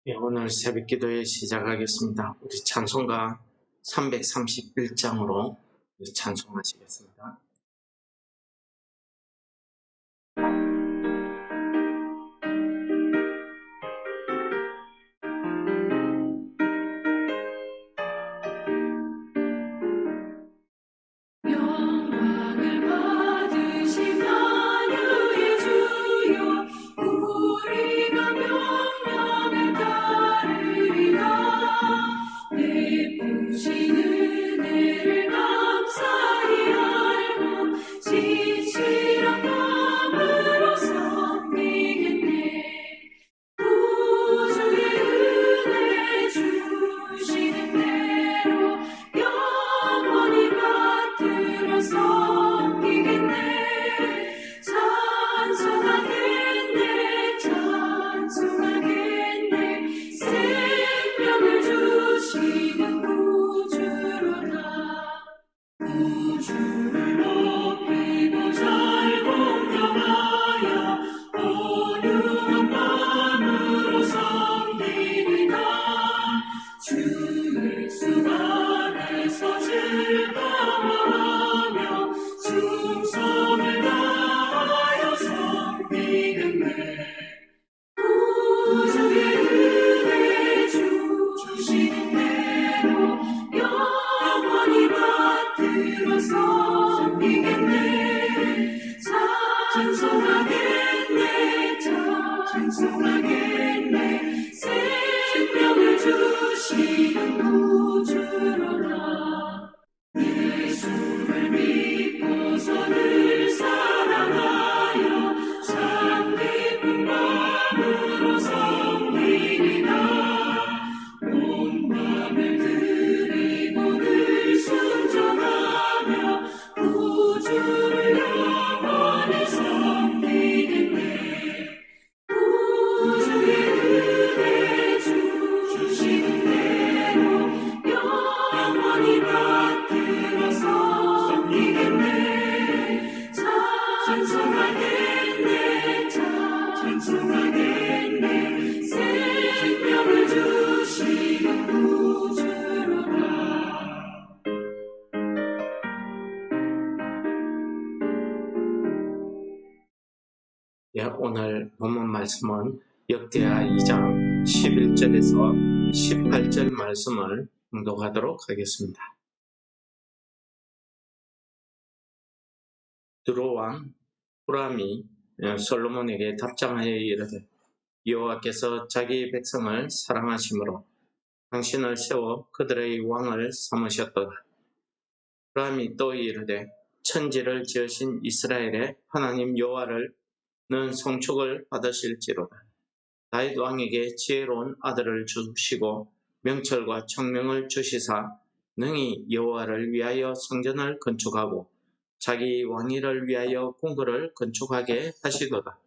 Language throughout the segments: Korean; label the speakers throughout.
Speaker 1: 예, 오늘 새벽 기도회 시작하겠습니다. 우리 찬송가 331장으로 찬송하시겠습니다.
Speaker 2: 영광을 받으신 만유의 주여, 우리가 명령을 따르리라. 베푸신 은혜를 감사히 알고 진실한 마음으로 섬기겠네. 구주의 은혜 주시는 대로 영원히 받들어 섬기겠네. 찬송하겠네, 찬송하겠네. 생명을 주시는 구주로다. 구주를 높이고 잘 공경하여 온유한 마음으로 섬기리라. 주 예수 안에서 즐거워하며 충성을 다하여 섬기겠네. 구주의 은혜 주시는 대로 영원히 받들어 섬기겠네. 찬송하겠네, 찬송하겠네. 생명을 주시는 구주로다. 예수를 믿고서 늘 사랑하여 참 기쁜 마음으로 섬기리라. 온 마음을 드리고 늘 순종하며 구주를 영원히 섬기겠네. 구주의 은혜 주시는 대로 영원히 받들어 섬기겠네. 찬송하겠네, 찬송하겠네. 생명을 주시는 구주로다.
Speaker 1: 예, 오늘 본문 말씀은 역대하 2장 11절에서 18절 말씀을 공독하도록 하겠습니다. 두로왕 후람이 솔로몬에게 답장하여 이르되, 여호와께서 자기 백성을 사랑하심으로 당신을 세워 그들의 왕을 삼으셨도다. 후람이 또 이르되, 천지를 지으신 이스라엘의 하나님 여호와를 는 송축을 받으실지로다. 다윗 왕에게 지혜로운 아들을 주시고 명철과 청명을 주시사 능히 여호와를 위하여 성전을 건축하고 자기 왕위를 위하여 궁궐을 건축하게 하시도다.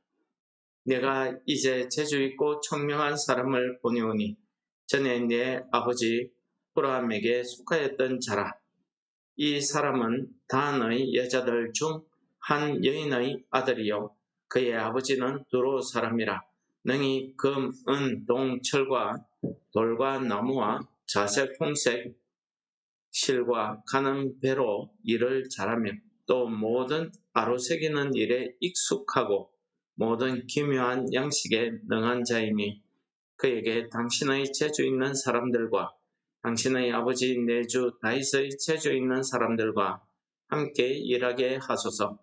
Speaker 1: 내가 이제 재주있고 청명한 사람을 보내오니 전에 내 아버지 후람에게 속하였던 자라. 이 사람은 단의 여자들 중 한 여인의 아들이요 그의 아버지는 두로 사람이라. 능히 금, 은, 동, 철과 돌과 나무와 자색, 홍색, 실과 가는 배로 일을 잘하며 또 모든 아로새기는 일에 익숙하고 모든 기묘한 양식에 능한 자이니 그에게 당신의 재주 있는 사람들과 당신의 아버지 내주 다윗의 재주 있는 사람들과 함께 일하게 하소서.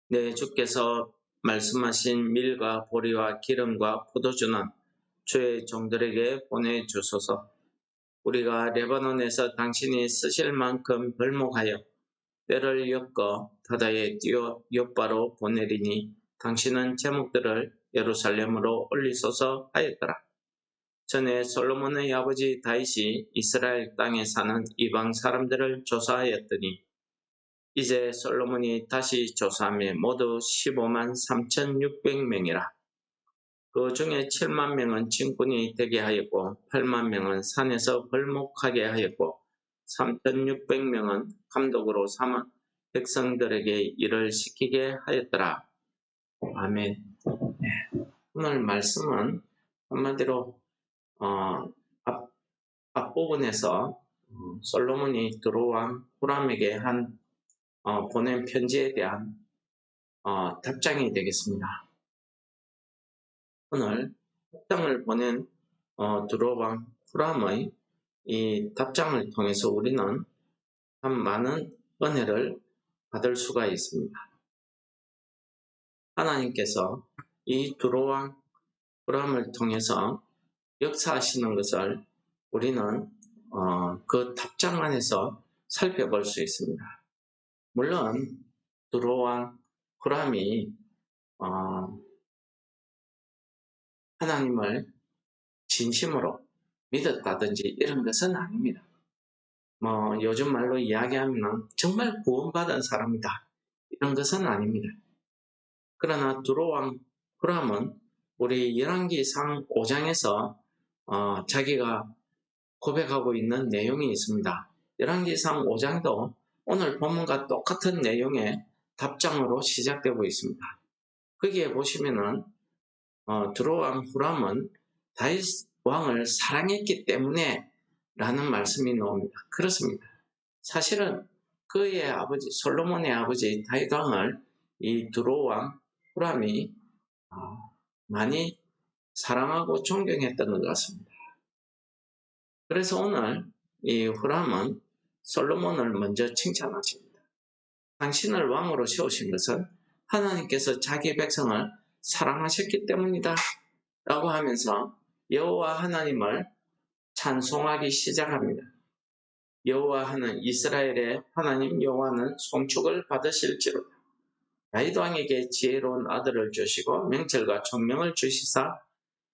Speaker 1: 내 주께서 말씀하신 밀과 보리와 기름과 포도주는 주의 종들에게 보내주소서. 우리가 레바논에서 당신이 쓰실 만큼 벌목하여 때를 엮어 바다에 띄어 욥바로 보내리니 당신은 제목들을 예루살렘으로 올리소서 하였더라. 전에 솔로몬의 아버지 다윗이 이스라엘 땅에 사는 이방 사람들을 조사하였더니 이제 솔로몬이 다시 조사하며 모두 15만 3,600명이라. 그 중에 7만 명은 진군이 되게 하였고 8만 명은 산에서 벌목하게 하였고 3,600명은 감독으로 삼아 백성들에게 일을 시키게 하였더라. 아멘. 오늘 말씀은 한마디로 앞부분에서 솔로몬이 두로왕 후람에게 보낸 편지에 대한 답장이 되겠습니다. 오늘 답장을 보낸 두로왕 후람의 이 답장을 통해서 우리는 참 많은 은혜를 받을 수가 있습니다. 하나님께서 이 두로왕 후람을 통해서 역사하시는 것을 우리는 그 답장 안에서 살펴볼 수 있습니다. 물론 두로왕 후람이 하나님을 진심으로 믿었다든지 이런 것은 아닙니다. 요즘 말로 이야기하면 정말 구원받은 사람이다 이런 것은 아닙니다. 그러나 두로왕 후람은 우리 열왕기상 5장에서 자기가 고백하고 있는 내용이 있습니다. 열왕기상 5장도 오늘 본문과 똑같은 내용의 답장으로 시작되고 있습니다. 거기에 보시면은 두로왕 후람은 다윗 왕을 사랑했기 때문에 라는 말씀이 나옵니다. 그렇습니다. 사실은 그의 아버지 솔로몬의 아버지 다윗 왕을 이 두로왕 후람이 많이 사랑하고 존경했던 것 같습니다. 그래서 오늘 이 후람은 솔로몬을 먼저 칭찬하십니다. 당신을 왕으로 세우신 것은 하나님께서 자기 백성을 사랑하셨기 때문이다 라고 하면서 여호와 하나님을 찬송하기 시작합니다. 여호와 하는 이스라엘의 하나님 여호와는 송축을 받으실지로다. 다윗 왕에게 지혜로운 아들을 주시고 명철과 총명을 주시사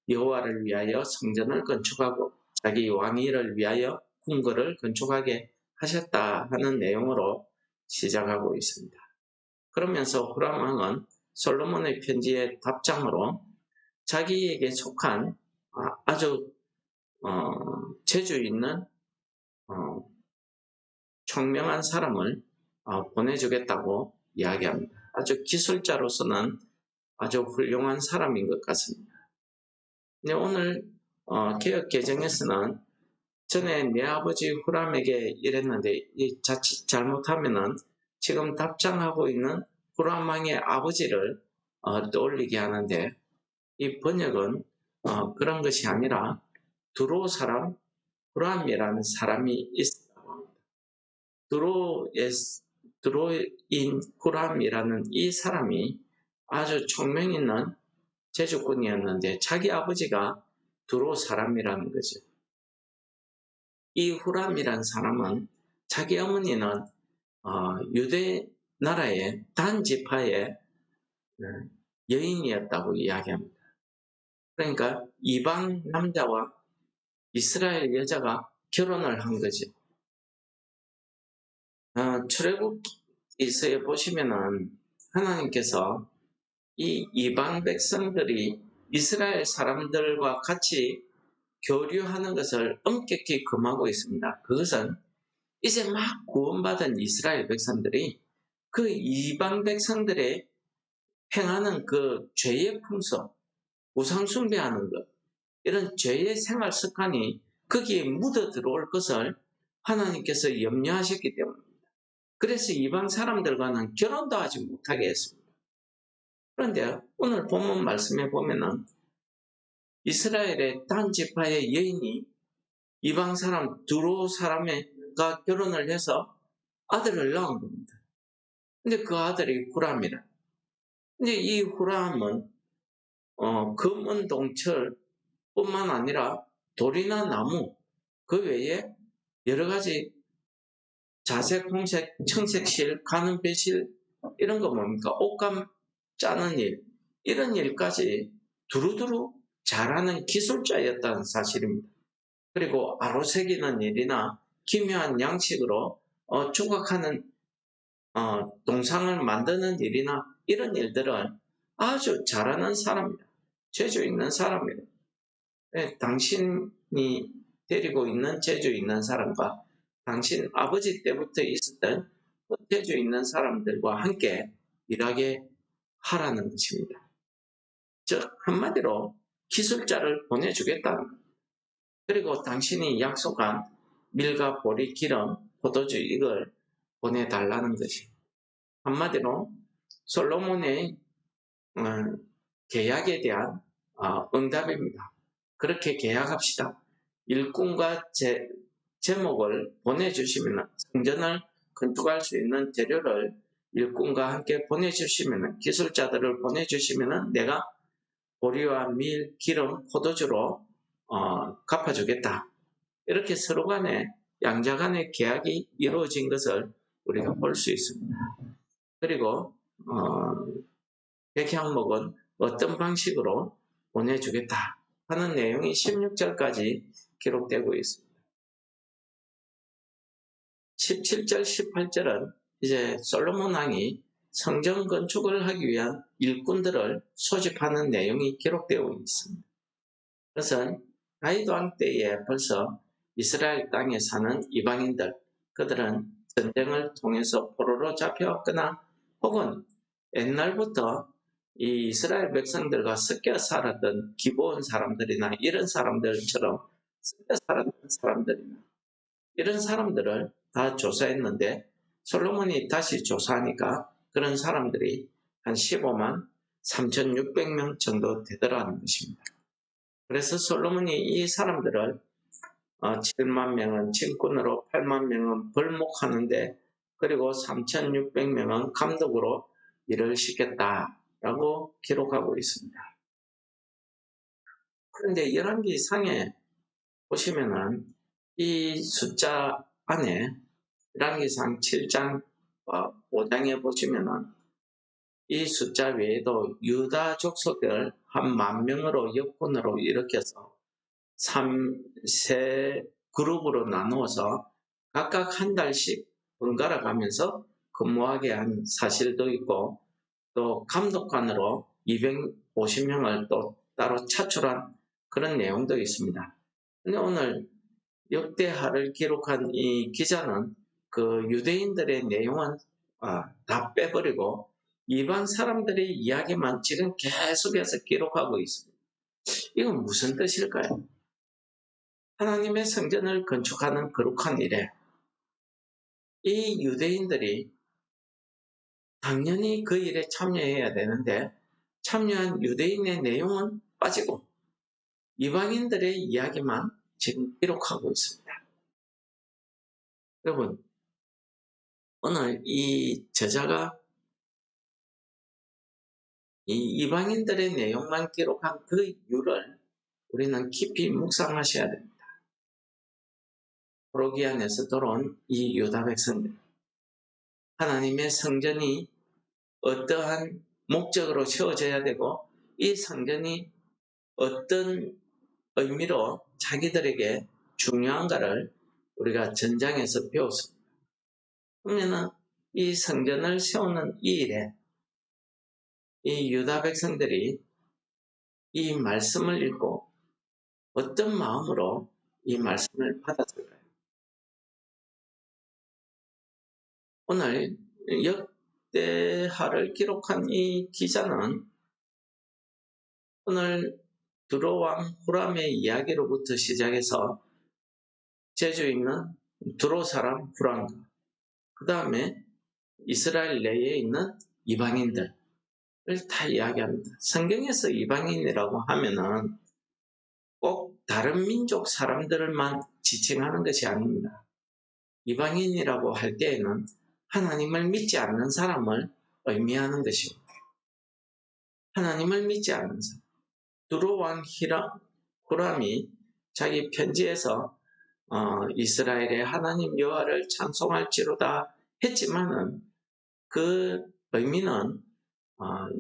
Speaker 1: 여호와를 위하여 성전을 건축하고 자기 왕위를 위하여 궁궐을 건축하게 하셨다 하는 내용으로 시작하고 있습니다. 그러면서 후람 왕은 솔로몬의 편지의 답장으로 자기에게 속한 아주 재주 있는 총명한 사람을 보내주겠다고 이야기합니다. 아주 기술자로서는 아주 훌륭한 사람인 것 같습니다. 근데 오늘 개역 개정에서는 전에 내 아버지 후람에게 이랬는데 자칫 잘못하면은 지금 답장하고 있는 후람 왕의 아버지를 떠올리게 하는데 이 번역은 그런 것이 아니라 두로 사람 후람이라는 사람이 있었다고 합니다. 두로인 후람이라는 이 사람이 아주 총명 있는 제주꾼이었는데 자기 아버지가 두로 사람이라는 거죠. 이 후람이라는 사람은 자기 어머니는 유대 나라의 단 지파의 여인이었다고 이야기합니다. 그러니까 이방 남자와 이스라엘 여자가 결혼을 한 거죠. 출애굽기서에 보시면은 하나님께서 이 이방 백성들이 이스라엘 사람들과 같이 교류하는 것을 엄격히 금하고 있습니다. 그것은 이제 막 구원받은 이스라엘 백성들이 그 이방 백성들의 행하는 그 죄의 풍속, 우상 숭배하는 것, 이런 죄의 생활 습관이 거기에 묻어 들어올 것을 하나님께서 염려하셨기 때문입니다. 그래서 이방 사람들과는 결혼도 하지 못하게 했습니다. 그런데 오늘 본문 말씀에 보면은 이스라엘의 단 지파의 여인이 이방 사람 두로 사람과 결혼을 해서 아들을 낳은 겁니다. 근데 그 아들이 후람이라. 근데 이 후람은 금은 동철 뿐만 아니라 돌이나 나무 그 외에 여러 가지 자색, 홍색, 청색실, 가는 배실 이런 거 뭡니까? 옷감 짜는 일 이런 일까지 두루두루 잘하는 기술자였다는 사실입니다. 그리고 아로새기는 일이나 기묘한 양식으로 조각하는 동상을 만드는 일이나 이런 일들을 아주 잘하는 사람이다. 재주 있는 사람이다. 당신이 데리고 있는 재주 있는 사람과 당신 아버지 때부터 있었던 그 재주 있는 사람들과 함께 일하게 하라는 것입니다. 즉 한마디로 기술자를 보내주겠다는 거예요. 그리고 당신이 약속한 밀과 보리, 기름, 포도주 이걸 보내달라는 것이 한마디로 솔로몬의 계약에 대한 응답입니다. 그렇게 계약합시다. 일꾼과 제목을 보내주시면 성전을 건축할 수 있는 재료를 일꾼과 함께 보내주시면 기술자들을 보내주시면 내가 보리와 밀, 기름, 포도주로 갚아주겠다. 이렇게 서로 간에 양자 간의 계약이 이루어진 것을 우리가 볼 수 있습니다. 그리고 백향목은 어떤 방식으로 보내주겠다 하는 내용이 16절까지 기록되고 있습니다. 17절, 18절은 이제 솔로몬 왕이 성전 건축을 하기 위한 일꾼들을 소집하는 내용이 기록되어 있습니다. 그것은 다윗 왕 때에 벌써 이스라엘 땅에 사는 이방인들, 그들은 전쟁을 통해서 포로로 잡혀왔거나 혹은 옛날부터 이 이스라엘 백성들과 섞여 살았던 기브온 사람들이나 이런 사람들처럼 섞여 살았던 사람들이나 이런 사람들을 다 조사했는데 솔로몬이 다시 조사하니까 그런 사람들이 한 15만 3,600명 정도 되더라는 것입니다. 그래서 솔로몬이 이 사람들을 7만 명은 진군으로 8만 명은 벌목하는데 그리고 3,600명은 감독으로 일을 시켰다라고 기록하고 있습니다. 그런데 열왕기상에 보시면은 이 숫자 안에 열왕기상 7장 5장에 보시면은 이 숫자 외에도 유다 족속을 한 10,000명으로 역군으로 일으켜서 3세 그룹으로 나누어서 각각 한 달씩 번갈아 가면서 근무하게 한 사실도 있고 또 감독관으로 250명을 또 따로 차출한 그런 내용도 있습니다. 근데 오늘 역대하를 기록한 이 기자는 그 유대인들의 내용은 다 빼버리고 이방 사람들의 이야기만 지금 계속해서 기록하고 있습니다. 이건 무슨 뜻일까요? 하나님의 성전을 건축하는 거룩한 일에 이 유대인들이 당연히 그 일에 참여해야 되는데 참여한 유대인의 내용은 빠지고 이방인들의 이야기만 지금 기록하고 있습니다. 여러분, 오늘 이 저자가 이 이방인들의 내용만 기록한 그 이유를 우리는 깊이 묵상하셔야 됩니다. 포로기안에서 돌아온 이 유다 백성들, 하나님의 성전이 어떠한 목적으로 세워져야 되고 이 성전이 어떤 의미로 자기들에게 중요한가를 우리가 전장에서 배웠습니다. 그러면 이 성전을 세우는 이 일에 이 유다 백성들이 이 말씀을 읽고 어떤 마음으로 이 말씀을 받았을까요? 오늘 역대하를 기록한 이 기자는 오늘 두로왕 후람의 이야기로부터 시작해서 제주 있는 두로 사람 후람과 그 다음에 이스라엘 내에 있는 이방인들을 다 이야기합니다. 성경에서 이방인이라고 하면은 꼭 다른 민족 사람들만 지칭하는 것이 아닙니다. 이방인이라고 할 때에는 하나님을 믿지 않는 사람을 의미하는 것입니다. 하나님을 믿지 않는 사람. 두로 왕 후람이 자기 편지에서 이스라엘의 하나님 여호와를 찬송할지로다 했지만은 그 의미는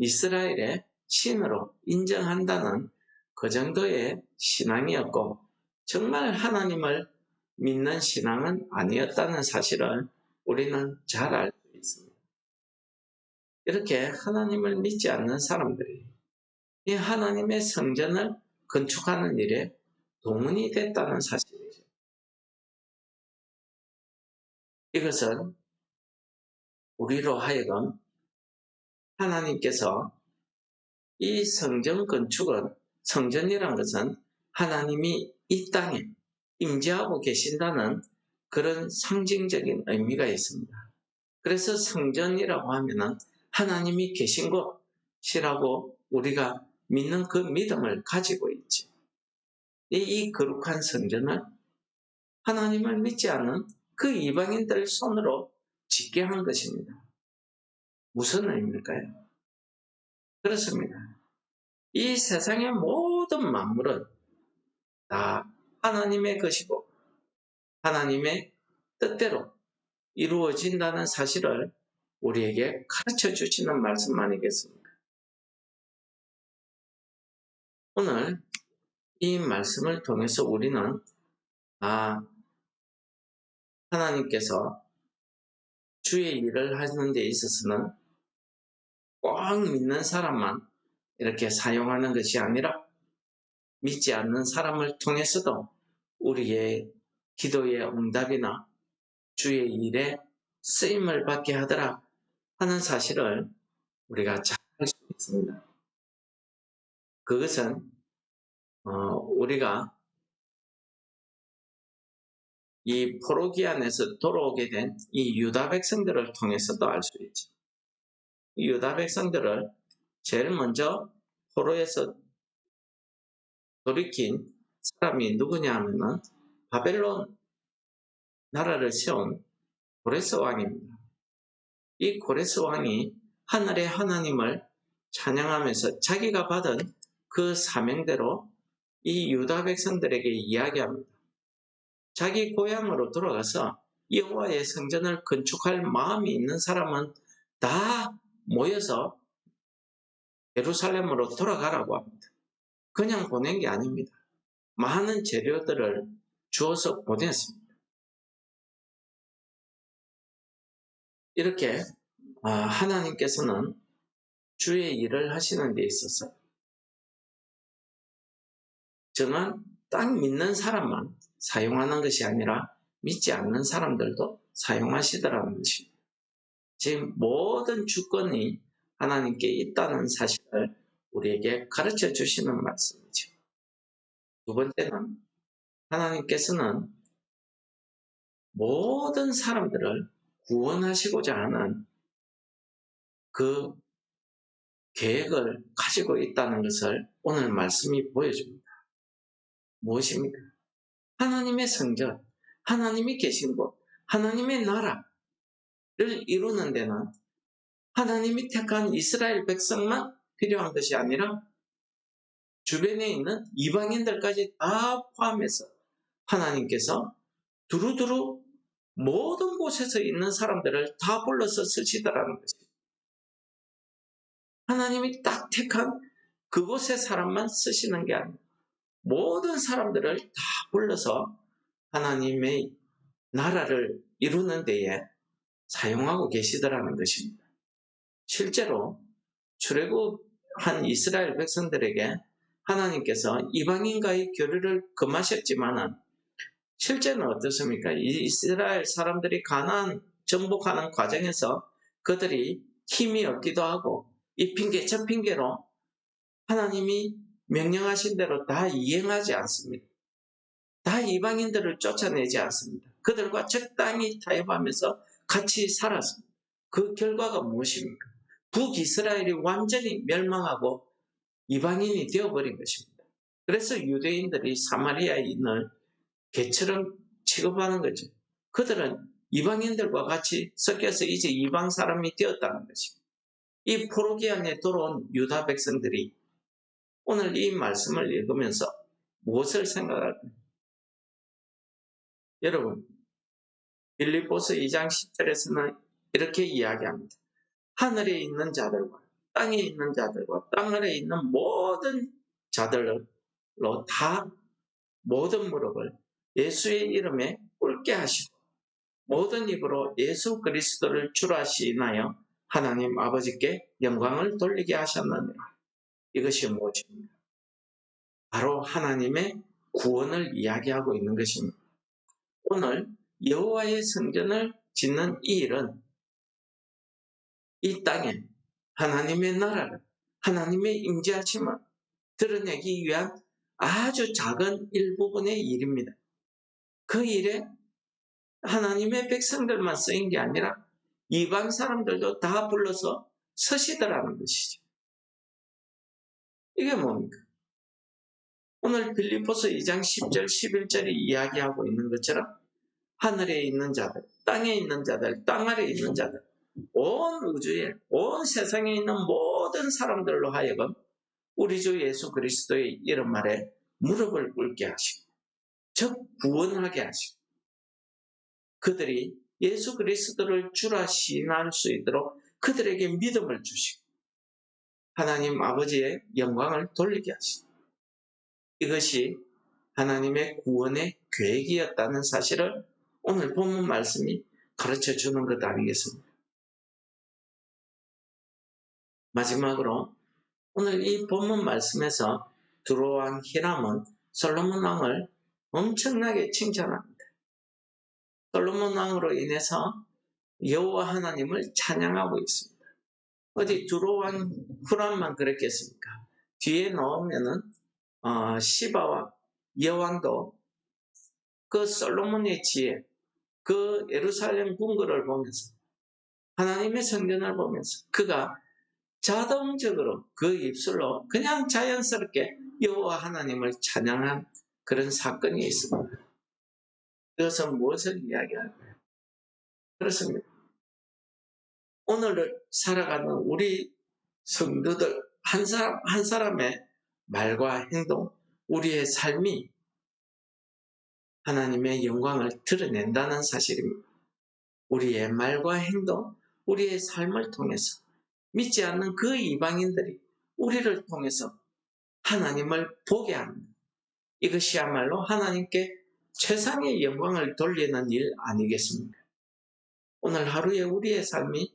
Speaker 1: 이스라엘의 신으로 인정한다는 그 정도의 신앙이었고 정말 하나님을 믿는 신앙은 아니었다는 사실을 우리는 잘 알고 있습니다. 이렇게 하나님을 믿지 않는 사람들이 이 하나님의 성전을 건축하는 일에 동원이 됐다는 사실이죠. 이것은 우리로 하여금 하나님께서 이 성전 건축은 성전이란 것은 하나님이 이 땅에 임재하고 계신다는 그런 상징적인 의미가 있습니다. 그래서 성전이라고 하면은 하나님이 계신 곳이라고 우리가 믿는 그 믿음을 가지고 있지. 이 거룩한 성전을 하나님을 믿지 않는 그 이방인들 손으로 짓게 한 것입니다. 무슨 의미일까요? 그렇습니다. 이 세상의 모든 만물은 다 하나님의 것이고 하나님의 뜻대로 이루어진다는 사실을 우리에게 가르쳐 주시는 말씀 아니겠습니까? 오늘 이 말씀을 통해서 우리는 하나님께서 주의 일을 하는 데 있어서는 꼭 믿는 사람만 이렇게 사용하는 것이 아니라 믿지 않는 사람을 통해서도 우리의 기도의 응답이나 주의 일에 쓰임을 받게 하더라 하는 사실을 우리가 잘 알 수 있습니다. 그것은 우리가 이 포로기안에서 돌아오게 된 이 유다 백성들을 통해서도 알 수 있죠. 이 유다 백성들을 제일 먼저 포로에서 돌이킨 사람이 누구냐 하면은 바벨론 나라를 세운 고레스 왕입니다. 이 고레스 왕이 하늘의 하나님을 찬양하면서 자기가 받은 그 사명대로 이 유다 백성들에게 이야기합니다. 자기 고향으로 돌아가서 여호와의 성전을 건축할 마음이 있는 사람은 다 모여서 예루살렘으로 돌아가라고 합니다. 그냥 보낸 게 아닙니다. 많은 재료들을 주어서 보냈습니다. 이렇게 하나님께서는 주의 일을 하시는 데 있어서 저는 딱 믿는 사람만 사용하는 것이 아니라 믿지 않는 사람들도 사용하시더라는 것입니다. 지금 모든 주권이 하나님께 있다는 사실을 우리에게 가르쳐 주시는 말씀이죠. 두 번째는 하나님께서는 모든 사람들을 구원하시고자 하는 그 계획을 가지고 있다는 것을 오늘 말씀이 보여줍니다. 무엇입니까? 하나님의 성전, 하나님이 계신 곳, 하나님의 나라를 이루는 데는 하나님이 택한 이스라엘 백성만 필요한 것이 아니라 주변에 있는 이방인들까지 다 포함해서 하나님께서 두루두루 모든 곳에서 있는 사람들을 다 불러서 쓰시더라는 것입니다. 하나님이 딱 택한 그곳의 사람만 쓰시는 게 아니라 모든 사람들을 다 불러서 하나님의 나라를 이루는 데에 사용하고 계시더라는 것입니다. 실제로 출애굽한 이스라엘 백성들에게 하나님께서 이방인과의 교류를 금하셨지만은 실제는 어떻습니까? 이스라엘 사람들이 가나안 정복하는 과정에서 그들이 힘이 없기도 하고 이 핑계 저 핑계로 하나님이 명령하신 대로 다 이행하지 않습니다. 다 이방인들을 쫓아내지 않습니다. 그들과 적당히 타협하면서 같이 살았습니다. 그 결과가 무엇입니까? 북이스라엘이 완전히 멸망하고 이방인이 되어버린 것입니다. 그래서 유대인들이 사마리아인을 개처럼 취급하는 거죠. 그들은 이방인들과 같이 섞여서 이제 이방 사람이 되었다는 것입니다. 이 포로기안에 돌아온 유다 백성들이 오늘 이 말씀을 읽으면서 무엇을 생각할까요? 여러분, 빌립보서 2장 10절에서는 이렇게 이야기합니다. 하늘에 있는 자들과 땅에 있는 자들과 땅 아래에 있는 모든 자들로 다 모든 무릎을 예수의 이름에 꿇게 하시고 모든 입으로 예수 그리스도를 주라 하시나요 하나님 아버지께 영광을 돌리게 하셨느니라. 이것이 무엇입니까? 바로 하나님의 구원을 이야기하고 있는 것입니다. 오늘 여호와의 성전을 짓는 이 일은 이 땅에 하나님의 나라를, 하나님의 임재하심을 드러내기 위한 아주 작은 일부분의 일입니다. 그 일에 하나님의 백성들만 쓰인 게 아니라 이방 사람들도 다 불러서 서시더라는 것이죠. 이게 뭡니까? 오늘 빌립보서 2장 10절 11절이 이야기하고 있는 것처럼 하늘에 있는 자들, 땅에 있는 자들, 땅 아래에 있는 자들, 온 우주에, 온 세상에 있는 모든 사람들로 하여금 우리 주 예수 그리스도의 이름 말에 무릎을 꿇게 하시고, 즉 구원하게 하시고, 그들이 예수 그리스도를 주라 시인할 수 있도록 그들에게 믿음을 주시고, 하나님 아버지의 영광을 돌리게 하시고, 이것이 하나님의 구원의 계획이었다는 사실을 오늘 본문 말씀이 가르쳐 주는 것 아니겠습니까? 마지막으로 오늘 이 본문 말씀에서 두로왕 히람은 솔로몬 왕을 엄청나게 칭찬합니다. 솔로몬 왕으로 인해서 여호와 하나님을 찬양하고 있습니다. 어디 두로왕 후람만 그랬겠습니까? 뒤에 넣으면은 시바와 여왕도 그 솔로몬의 지혜, 그 예루살렘 궁궐을 보면서 하나님의 성전을 보면서 그가 자동적으로 그 입술로 그냥 자연스럽게 여호와 하나님을 찬양한 그런 사건이 있습니다. 그것은 무엇을 이야기할까요? 그렇습니다. 오늘을 살아가는 우리 성도들 한 사람 한 사람의 말과 행동, 우리의 삶이 하나님의 영광을 드러낸다는 사실입니다. 우리의 말과 행동, 우리의 삶을 통해서 믿지 않는 그 이방인들이 우리를 통해서 하나님을 보게 합니다. 이것이야말로 하나님께 최상의 영광을 돌리는 일 아니겠습니까? 오늘 하루에 우리의 삶이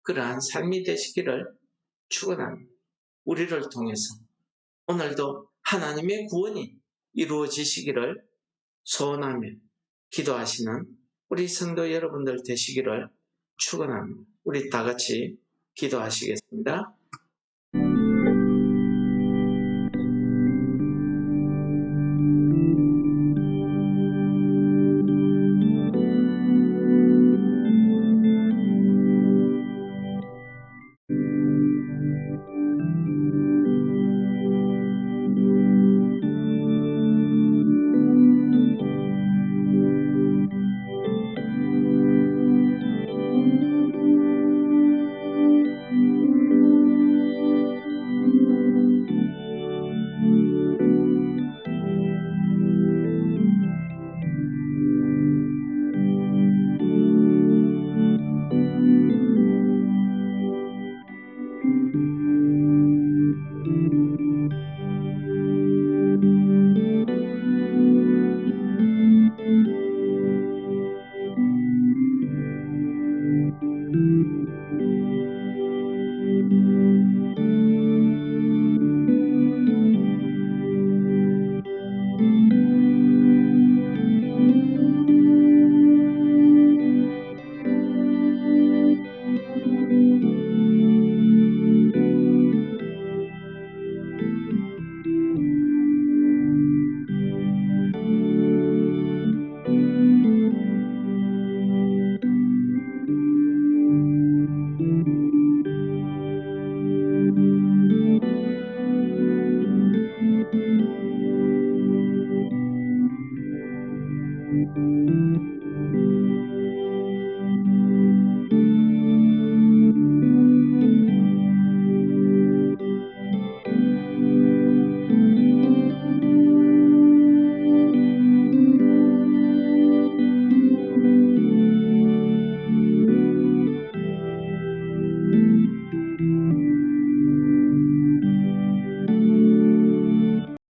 Speaker 1: 그러한 삶이 되시기를 축원합니다. 우리를 통해서 오늘도 하나님의 구원이 이루어지시기를 소원하며 기도하시는 우리 성도 여러분들 되시기를 축원합니다. 우리 다 같이 기도하시겠습니다.